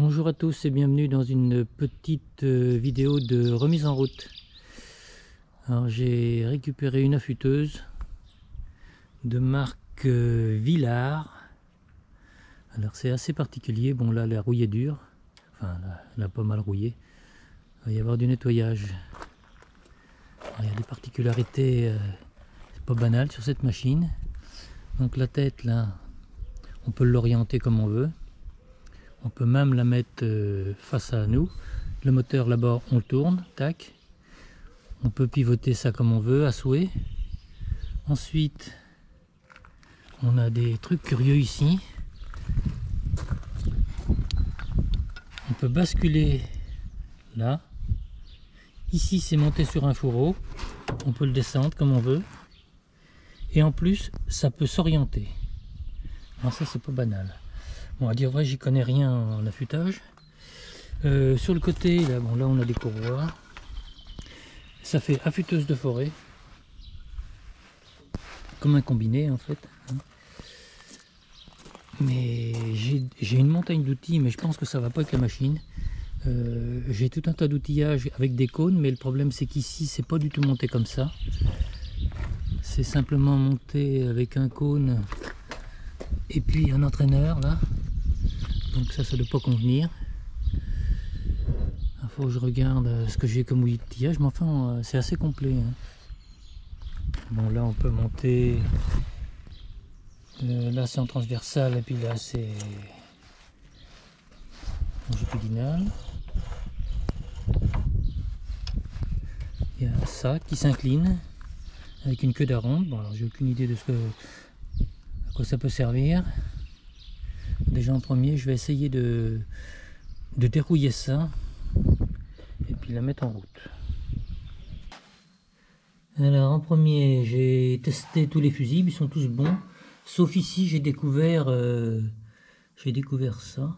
Bonjour à tous et bienvenue dans une petite vidéo de remise en route. Alors j'ai récupéré une affûteuse de marque Villard. Alors c'est assez particulier, bon là la rouille est dure, enfin là, elle a pas mal rouillé. Il va y avoir du nettoyage. Alors, il y a des particularités c'est pas banal sur cette machine. Donc la tête là, on peut l'orienter comme on veut. On peut même la mettre face à nous. Le moteur là-bas, on le tourne, tac. On peut pivoter ça comme on veut, à souhait. Ensuite, on a des trucs curieux ici. On peut basculer là. Ici, c'est monté sur un fourreau. On peut le descendre comme on veut. Et en plus, ça peut s'orienter. Alors ça, c'est pas banal. Bon, à dire vrai, j'y connais rien en affûtage. Sur le côté, là, bon, là on a des courroies. Ça fait affûteuse de forêt. Comme un combiné en fait. Mais j'ai une montagne d'outils, mais je pense que ça va pas avec la machine. J'ai tout un tas d'outillages avec des cônes, mais le problème c'est qu'ici c'est pas du tout monté comme ça. C'est simplement monté avec un cône et puis un entraîneur là. Donc ça doit pas convenir. Il faut que je regarde ce que j'ai comme outillage, mais enfin c'est assez complet. Bon là on peut monter, là c'est en transversal et puis là c'est longitudinal. Il y a ça qui s'incline avec une queue d'aronde. Bon alors j'ai aucune idée de à quoi ça peut servir. Déjà en premier je vais essayer de dérouiller ça et puis la mettre en route. Alors en premier j'ai testé tous les fusibles, ils sont tous bons, sauf ici j'ai découvert ça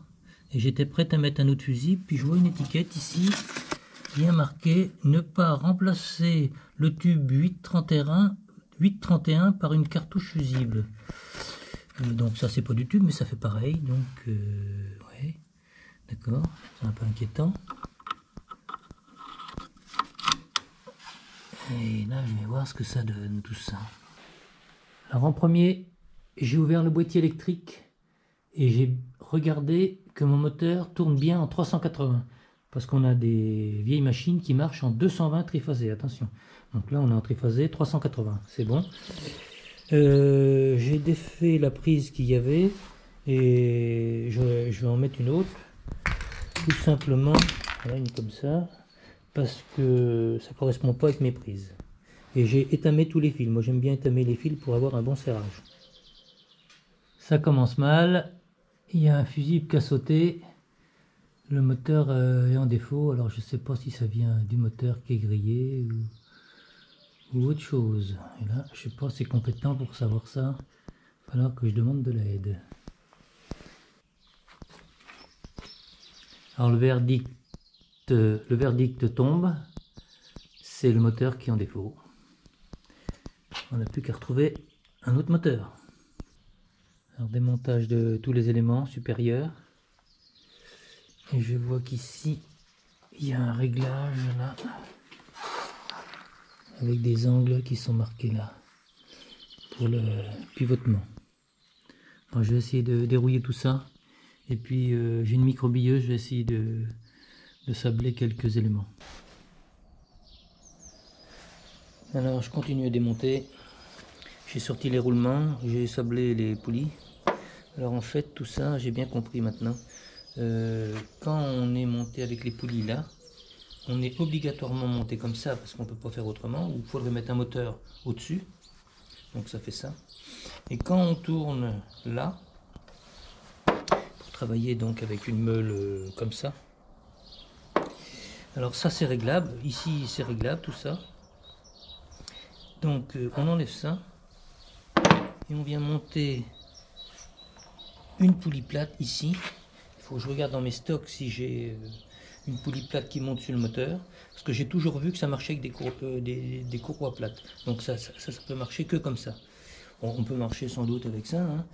et j'étais prêt à mettre un autre fusible, puis je vois une étiquette ici bien marquée ne pas remplacer le tube 831 par une cartouche fusible. Donc ça c'est pas du tube mais ça fait pareil, donc ouais, d'accord, c'est un peu inquiétant. Et là je vais voir ce que ça donne tout ça. Alors en premier j'ai ouvert le boîtier électrique et j'ai regardé que mon moteur tourne bien en 380 parce qu'on a des vieilles machines qui marchent en 220 triphasé, attention. Donc là on est en triphasé 380, c'est bon. J'ai défait la prise qu'il y avait et je vais en mettre une autre, tout simplement, voilà, une comme ça, parce que ça correspond pas avec mes prises. Et j'ai étamé tous les fils, moi j'aime bien étamer les fils pour avoir un bon serrage. Ça commence mal, il y a un fusible qui a sauté, le moteur est en défaut, alors je sais pas si ça vient du moteur qui est grillé ou autre chose. Et là, je suis pas assez compétent pour savoir ça. Il va falloir que je demande de l'aide. Alors le verdict tombe. C'est le moteur qui est en défaut. On n'a plus qu'à retrouver un autre moteur. Alors démontage de tous les éléments supérieurs. Et je vois qu'ici, il y a un réglage là. Avec des angles qui sont marqués là pour le pivotement. Alors je vais essayer de dérouiller tout ça et puis j'ai une micro-billeuse, je vais essayer de sabler quelques éléments. Alors je continue à démonter, j'ai sorti les roulements, j'ai sablé les poulies. Alors en fait tout ça j'ai bien compris maintenant. Quand on est monté avec les poulies là, on est obligatoirement monté comme ça parce qu'on ne peut pas faire autrement, ou il faudrait mettre un moteur au-dessus, donc ça fait ça. Et quand on tourne là, pour travailler donc avec une meule comme ça, alors ça c'est réglable, ici c'est réglable tout ça, donc on enlève ça, et on vient monter une poulie plate ici. Il faut que je regarde dans mes stocks si j'ai une poulie plate qui monte sur le moteur, parce que j'ai toujours vu que ça marchait avec des courroies plates, donc ça peut marcher que comme ça. On peut marcher sans doute avec ça, hein,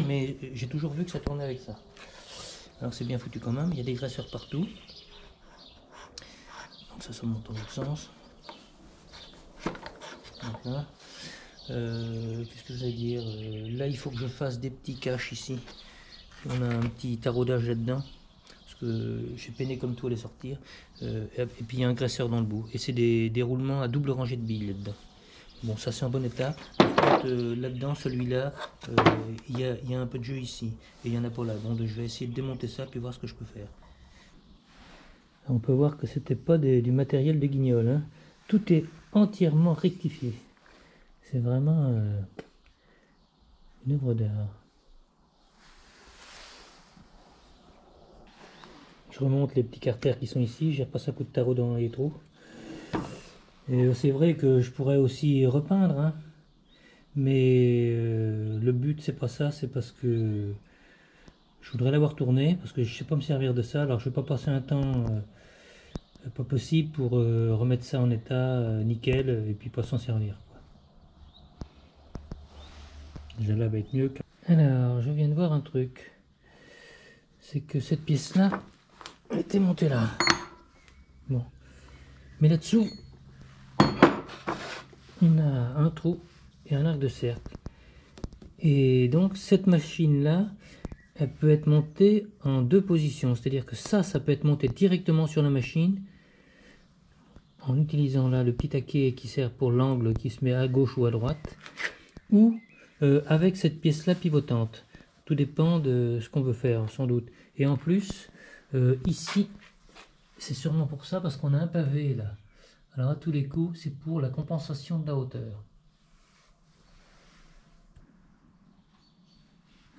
mais j'ai toujours vu que ça tournait avec ça. Alors c'est bien foutu quand même, il y a des graisseurs partout. Donc ça monte dans l'autre sens. Voilà. Qu'est-ce que je vais dire, là il faut que je fasse des petits caches ici. On a un petit taraudage là-dedans. Parce que j'ai peiné comme tout à les sortir. Et puis il y a un graisseur dans le bout. Et c'est des roulements à double rangée de billes là-dedans. Bon, ça c'est en bon état. Là-dedans, celui-là, il y a un peu de jeu ici. Et il y en a pas là. Bon, je vais essayer de démonter ça puis voir ce que je peux faire. On peut voir que c'était pas du matériel de Guignol, hein. Tout est entièrement rectifié. C'est vraiment une œuvre d'art. Je remonte les petits carters qui sont ici. J'ai repassé un coup de tarot dans les trous. Et c'est vrai que je pourrais aussi repeindre, hein. Mais le but c'est pas ça, c'est parce que je voudrais l'avoir tourné, parce que je sais pas me servir de ça. Alors je vais pas passer un temps pas possible pour remettre ça en état nickel et puis pas s'en servir, quoi. Déjà là va être mieux. Alors je viens de voir un truc, c'est que cette pièce là était montée là. Bon, mais là-dessous on a un trou et un arc de cercle. Et donc cette machine là, elle peut être montée en deux positions, c'est-à-dire que ça peut être monté directement sur la machine en utilisant là le petit taquet qui sert pour l'angle qui se met à gauche ou à droite, ou avec cette pièce là pivotante. Tout dépend de ce qu'on veut faire sans doute. Et en plus ici c'est sûrement pour ça, parce qu'on a un pavé là. Alors à tous les coups c'est pour la compensation de la hauteur.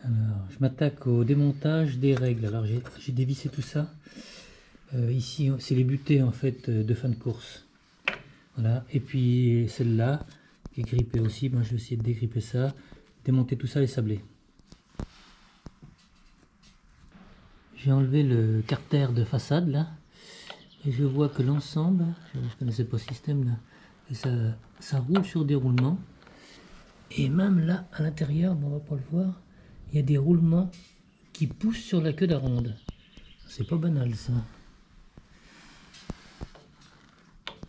Alors, je m'attaque au démontage des règles. Alors j'ai dévissé tout ça. Ici, c'est les butées en fait de fin de course. Voilà. Et puis celle-là qui est grippée aussi. Moi, je vais essayer de dégripper ça, démonter tout ça et sabler. J'ai enlevé le carter de façade là, et je vois que l'ensemble, je ne connaissais pas ce système là, et ça roule sur des roulements. Et même là, à l'intérieur, bon, on va pas le voir. Il y a des roulements qui poussent sur la queue d'aronde. C'est pas banal ça.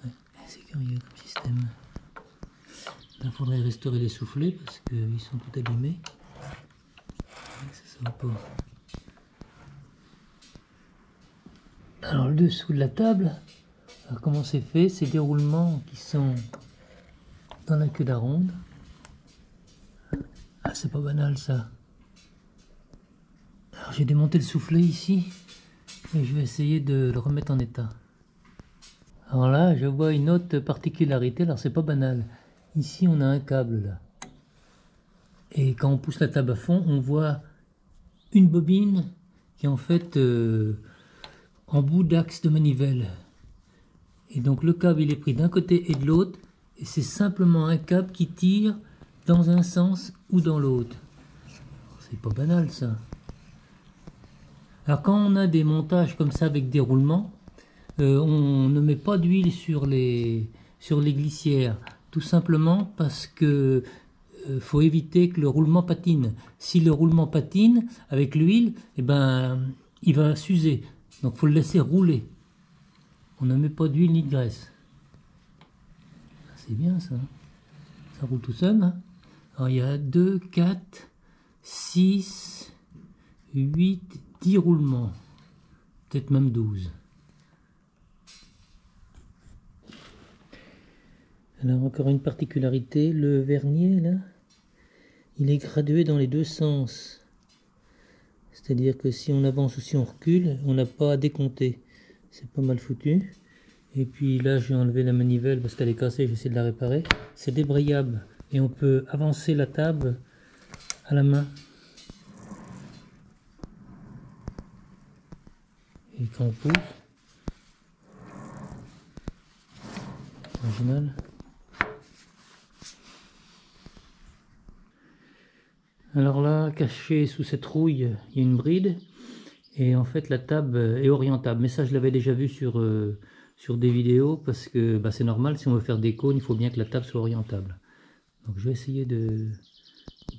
Ouais, c'est curieux comme système. Là, il faudrait restaurer les soufflets parce qu'ils sont tout abîmés. Ça va pas. Alors le dessous de la table, alors, comment c'est fait? C'est des roulements qui sont dans la queue d'aronde. Ah, c'est pas banal ça. Alors j'ai démonté le soufflet ici et je vais essayer de le remettre en état. Alors là je vois une autre particularité, alors c'est pas banal. Ici on a un câble là. Et quand on pousse la table à fond, on voit une bobine qui est en fait en bout d'axe de manivelle. Et donc le câble il est pris d'un côté et de l'autre, et c'est simplement un câble qui tire dans un sens ou dans l'autre. C'est pas banal ça. Alors quand on a des montages comme ça avec des roulements, on ne met pas d'huile sur les glissières, tout simplement parce que faut éviter que le roulement patine. Si le roulement patine avec l'huile, eh ben, il va s'user. Donc faut le laisser rouler. On ne met pas d'huile ni de graisse. C'est bien ça. Ça roule tout seul, hein. Alors il y a 2, 4, 6, 8, 10 roulements. Peut-être même 12. Alors encore une particularité, le vernier là, il est gradué dans les deux sens. C'est-à-dire que si on avance ou si on recule, on n'a pas à décompter. C'est pas mal foutu. Et puis là j'ai enlevé la manivelle parce qu'elle est cassée, j'essaie de la réparer. C'est débrayable et on peut avancer la table à la main. Et quand on pousse, original. Alors là, caché sous cette rouille, il y a une bride. Et en fait, la table est orientable. Mais ça, je l'avais déjà vu sur des vidéos. Parce que bah, c'est normal, si on veut faire des cônes, il faut bien que la table soit orientable. Donc je vais essayer de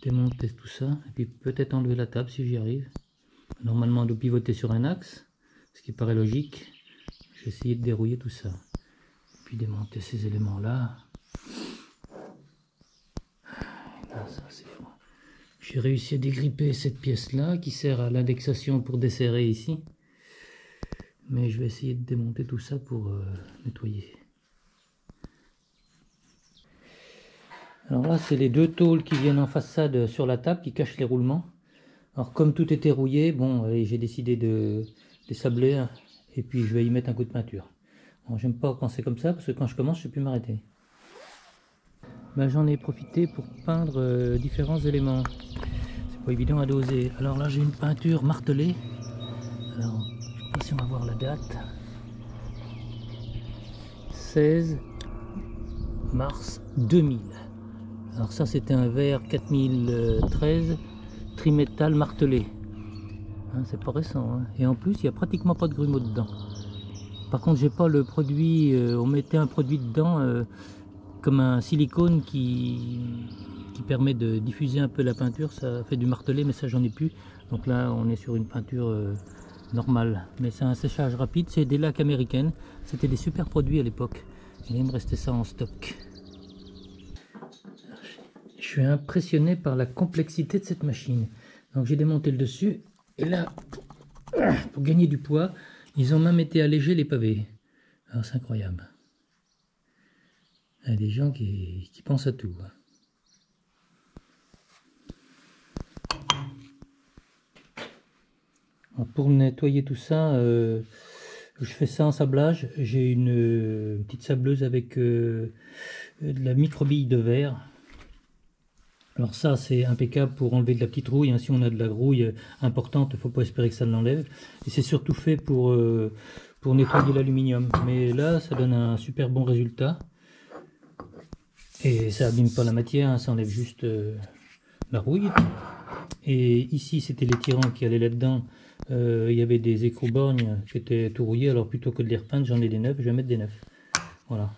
démonter tout ça. Et puis peut-être enlever la table si j'y arrive. Normalement, on doit pivoter sur un axe, ce qui paraît logique. Je vais essayer de dérouiller tout ça. Puis démonter ces éléments-là. Là, ça, c'est bon. J'ai réussi à dégripper cette pièce-là qui sert à l'indexation pour desserrer ici. Mais je vais essayer de démonter tout ça pour nettoyer. Alors là, c'est les deux tôles qui viennent en façade sur la table qui cachent les roulements. Alors comme tout était rouillé, bon, j'ai décidé de les sabler et puis je vais y mettre un coup de peinture. Bon, j'aime pas quand c'est comme ça parce que quand je commence, je ne sais plus m'arrêter. Ben, j'en ai profité pour peindre différents éléments. C'est pas évident à doser. Alors là, j'ai une peinture martelée. Alors, je sais pas si on va voir la date. 16 mars 2000. Alors ça, c'était un verre 4013 trimétal martelé. Hein, c'est pas récent. Hein. Et en plus, il n'y a pratiquement pas de grumeaux dedans. Par contre, j'ai pas le produit. On mettait un produit dedans comme un silicone qui permet de diffuser un peu la peinture. Ça fait du martelé, mais ça, j'en ai plus. Donc là, on est sur une peinture normale. Mais c'est un séchage rapide. C'est des lacs américaines. C'était des super produits à l'époque. Et il me restait ça en stock. Je suis impressionné par la complexité de cette machine. Donc j'ai démonté le dessus. Et là, pour gagner du poids, ils ont même été allégés les pavés. Alors c'est incroyable. Il y a des gens qui pensent à tout. Alors pour nettoyer tout ça, je fais ça en sablage. J'ai une petite sableuse avec de la microbille de verre. Alors ça, c'est impeccable pour enlever de la petite rouille. Hein. Si on a de la rouille importante, il ne faut pas espérer que ça l'enlève. Et c'est surtout fait pour nettoyer l'aluminium. Mais là, ça donne un super bon résultat. Et ça abîme pas la matière, hein, ça enlève juste la rouille. Et ici, c'était les tirants qui allaient là-dedans. Il y avait des écrou-borgnes qui étaient tout rouillés. Alors plutôt que de les repeindre, j'en ai des neufs, je vais mettre des neufs. Voilà.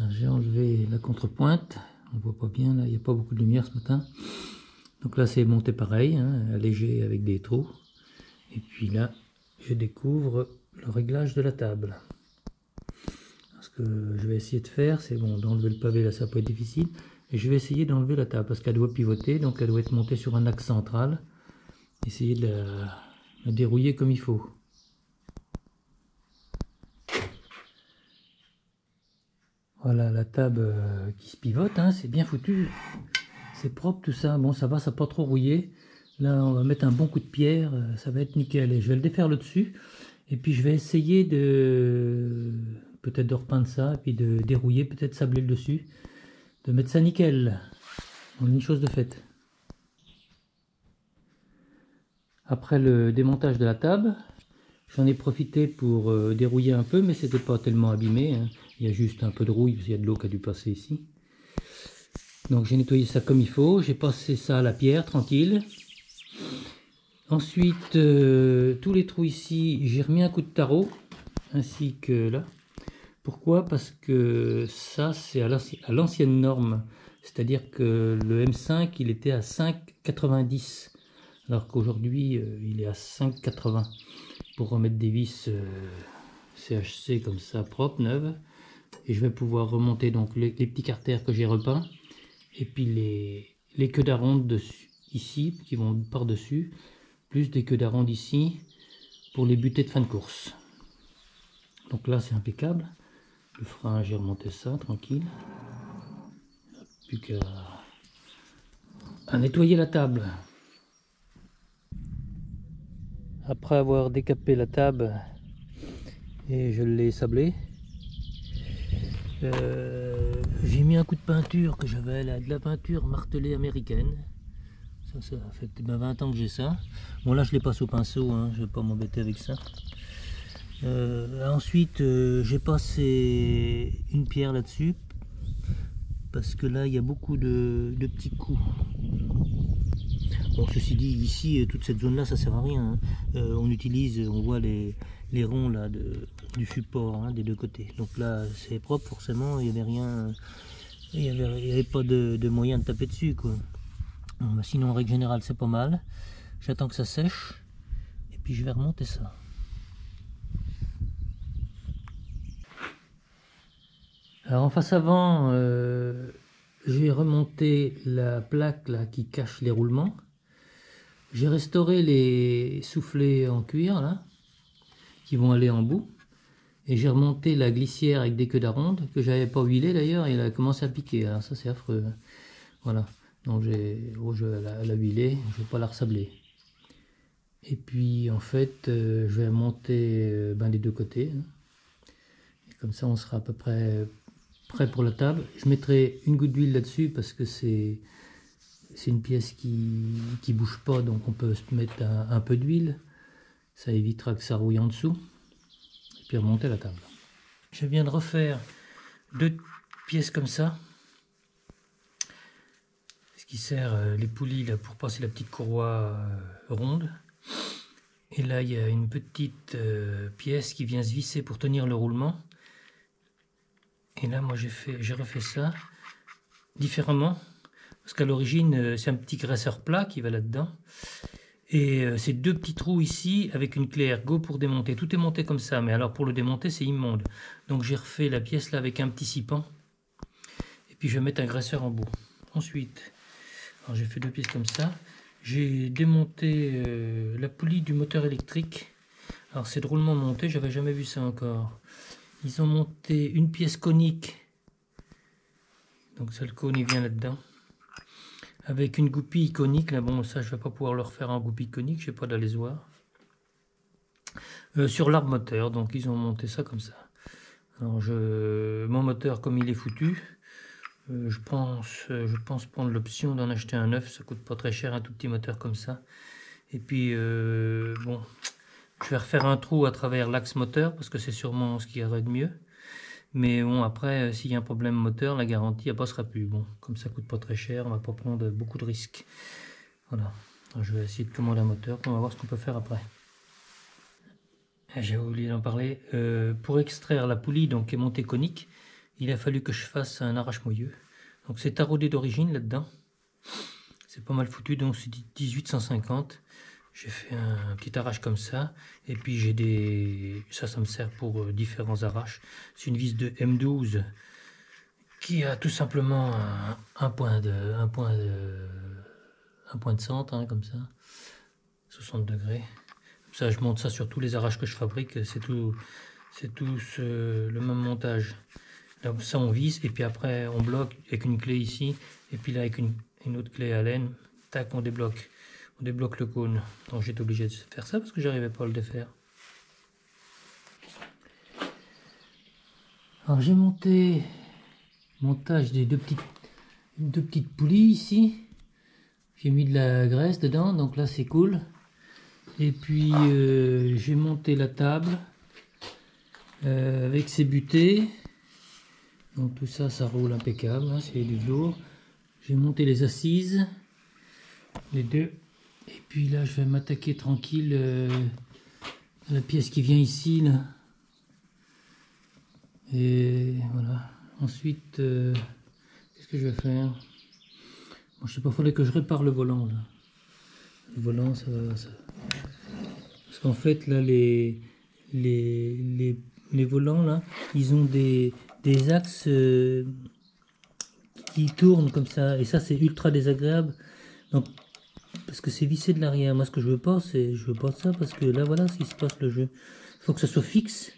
J'ai enlevé la contrepointe. On voit pas bien, là, il n'y a pas beaucoup de lumière ce matin. Donc là, c'est monté pareil, hein, allégé avec des trous. Et puis là, je découvre le réglage de la table. Ce que je vais essayer de faire, c'est bon, d'enlever le pavé, là ça peut être difficile, et je vais essayer d'enlever la table parce qu'elle doit pivoter, donc elle doit être montée sur un axe central. Essayer de la dérouiller comme il faut. Voilà la table qui se pivote, hein, c'est bien foutu, c'est propre tout ça. Bon, ça va, ça n'a pas trop rouillé. Là, on va mettre un bon coup de pierre, ça va être nickel. Et je vais le défaire le dessus, et puis je vais essayer de peut-être de repeindre ça, et puis de dérouiller, peut-être sabler le dessus, de mettre ça nickel. On a une chose de faite. Après le démontage de la table, j'en ai profité pour dérouiller un peu, mais c'était pas tellement abîmé. Hein. Il y a juste un peu de rouille, parce qu'il y a de l'eau qui a dû passer ici. Donc j'ai nettoyé ça comme il faut, j'ai passé ça à la pierre, tranquille. Ensuite, tous les trous ici, j'ai remis un coup de tarot, ainsi que là. Pourquoi? Parce que ça, c'est à l'ancienne norme. C'est-à-dire que le M5, il était à 5,90. Alors qu'aujourd'hui, il est à 5,80. Pour remettre des vis CHC comme ça, propres, neuves. Et je vais pouvoir remonter donc les petits carters que j'ai repeints. Et puis les queues d'aronde dessus, ici, qui vont par-dessus. Plus des queues d'aronde ici, pour les butées de fin de course. Donc là, c'est impeccable. Le frein, j'ai remonté ça, tranquille. Plus qu'à nettoyer la table. Après avoir décapé la table et je l'ai sablé, j'ai mis un coup de peinture que j'avais là, de la peinture martelée américaine. Ça fait 20 ans que j'ai ça. Bon là je les passe au pinceau, hein, je ne vais pas m'embêter avec ça. Ensuite j'ai passé une pierre là-dessus parce que là il y a beaucoup de petits coups. Bon, ceci dit, ici toute cette zone là ça sert à rien, hein. On voit les ronds là du support, hein, des deux côtés. Donc là c'est propre, forcément il n'y avait rien, il n'y avait pas de moyen de taper dessus quoi. Bon, bah sinon en règle générale c'est pas mal. J'attends que ça sèche et puis je vais remonter ça. Alors en face avant, j'ai remonté la plaque là qui cache les roulements. J'ai restauré les soufflets en cuir là, qui vont aller en bout. Et j'ai remonté la glissière avec des queues d'aronde, que j'avais pas huilée d'ailleurs, et elle a commencé à piquer. Alors ça c'est affreux. Voilà. Donc je vais la huiler, je vais pas la ressabler. Et puis en fait, je vais monter les deux côtés. Et comme ça on sera à peu près prêt pour la table. Je mettrai une goutte d'huile là-dessus parce que c'est une pièce qui bouge pas, donc on peut se mettre un peu d'huile. Ça évitera que ça rouille en dessous. Et puis remonter la table. Je viens de refaire 2 pièces comme ça. Ce qui sert les poulies là, pour passer la petite courroie ronde. Et là il y a une petite pièce qui vient se visser pour tenir le roulement. Et là moi j'ai refait ça différemment. Parce qu'à l'origine c'est un petit graisseur plat qui va là-dedans. Et c'est 2 petits trous ici avec une clé ergot pour démonter. Tout est monté comme ça, mais alors pour le démonter c'est immonde. Donc j'ai refait la pièce là avec un petit scipan. Et puis je vais mettre un graisseur en bout. Ensuite, j'ai fait 2 pièces comme ça. J'ai démonté la poulie du moteur électrique. Alors c'est drôlement monté, j'avais jamais vu ça encore. Ils ont monté une pièce conique. Donc ça, le cône il vient là-dedans. Avec une goupille conique, là bon ça je vais pas pouvoir le refaire en goupille conique, je sais pas d'alésoir. Sur l'arbre moteur, donc ils ont monté ça comme ça. Alors mon moteur comme il est foutu, je pense prendre l'option d'en acheter un neuf, ça coûte pas très cher un tout petit moteur comme ça. Et puis bon, je vais refaire un trou à travers l'axe moteur parce que c'est sûrement ce qu'il y aurait de mieux. Mais bon, après, s'il y a un problème moteur, la garantie elle passera plus. Bon, comme ça coûte pas très cher, on va pas prendre beaucoup de risques. Voilà. Alors, je vais essayer de commander un moteur, puis on va voir ce qu'on peut faire après. J'ai oublié d'en parler. Pour extraire la poulie, donc qui est montée conique, il a fallu que je fasse un arrache-moyeu. Donc c'est taraudé d'origine là-dedans. C'est pas mal foutu, donc c'est 1850. J'ai fait un petit arrache comme ça, et puis j'ai des... Ça me sert pour différents arraches. C'est une vis de M12 qui a tout simplement un point de centre, hein, comme ça, 60 degrés. Comme ça, je monte ça sur tous les arraches que je fabrique. C'est tout le même montage. Là, ça on visse, et puis après on bloque avec une clé ici, et puis là avec une autre clé à laine, tac, on débloque le cône. Donc j'étais obligé de faire ça parce que j'arrivais pas à le défaire. Alors j'ai montage des deux petites poulies ici. J'ai mis de la graisse dedans, donc là c'est cool. Et puis j'ai monté la table avec ses butées. Donc tout ça, ça roule impeccable, hein, c'est du lourd. J'ai monté les assises, les deux. Et puis là, je vais m'attaquer tranquille à la pièce qui vient ici, là. Et voilà. Ensuite, qu'est-ce que je vais faire? Bon, je sais pas, il faudrait que je répare le volant, là. Le volant, ça va... Parce qu'en fait, là, les volants, là, ils ont des axes qui tournent comme ça. Et ça, c'est ultra désagréable. Donc, parce que c'est vissé de l'arrière. Moi, ce que je veux pas ça, parce que là, voilà ce qui se passe, le jeu. Il faut que ça soit fixe.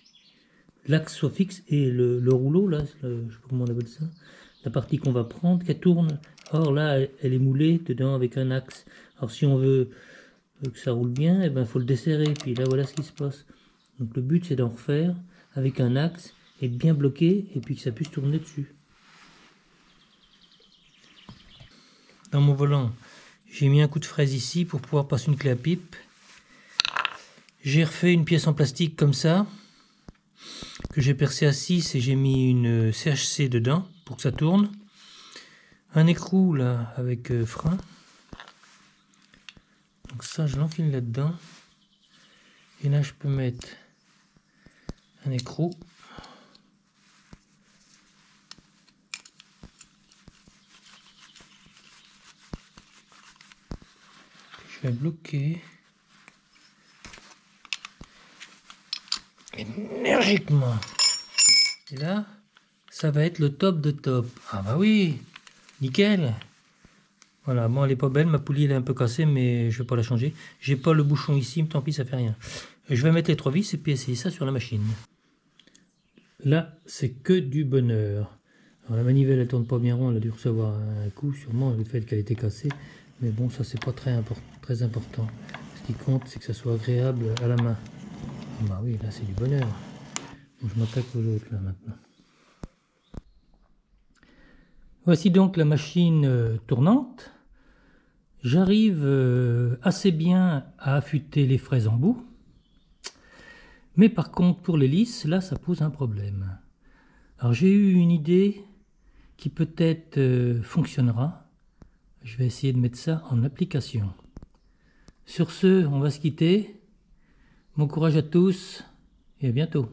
L'axe soit fixe et le rouleau, là, je sais pas comment on appelle ça, la partie qu'on va prendre, qu'elle tourne. Or, là, elle est moulée dedans avec un axe. Alors, si on veut que ça roule bien, eh ben, faut le desserrer. Puis là, voilà ce qui se passe. Donc, le but, c'est d'en refaire avec un axe et bien bloqué, et puis que ça puisse tourner dessus. Dans mon volant, j'ai mis un coup de fraise ici pour pouvoir passer une clé à pipe. J'ai refait une pièce en plastique comme ça, que j'ai percé à 6 et j'ai mis une CHC dedans pour que ça tourne. Un écrou là avec frein. Donc ça, je l'enfile là-dedans. Et là, je peux mettre un écrou. vais bloquer énergiquement. Et là, ça va être le top de top. Ah bah oui, nickel. Voilà, bon elle est pas belle, ma poulie elle est un peu cassée, mais je vais pas la changer. J'ai pas le bouchon ici, mais tant pis, ça fait rien. Je vais mettre les 3 vis et puis essayer ça sur la machine. Là, c'est que du bonheur. Alors la manivelle elle tourne pas bien rond, elle a dû recevoir un coup, sûrement le fait qu'elle était cassée. Mais bon, ça c'est pas très important. Ce qui compte, c'est que ça soit agréable à la main. Bah oui, là c'est du bonheur. Donc, je m'attaque aux autres là maintenant. Voici donc la machine tournante. J'arrive assez bien à affûter les fraises en bout. Mais par contre, pour les lisses, là, ça pose un problème. Alors j'ai eu une idée qui peut-être fonctionnera. Je vais essayer de mettre ça en application. Sur ce, on va se quitter. Bon courage à tous et à bientôt.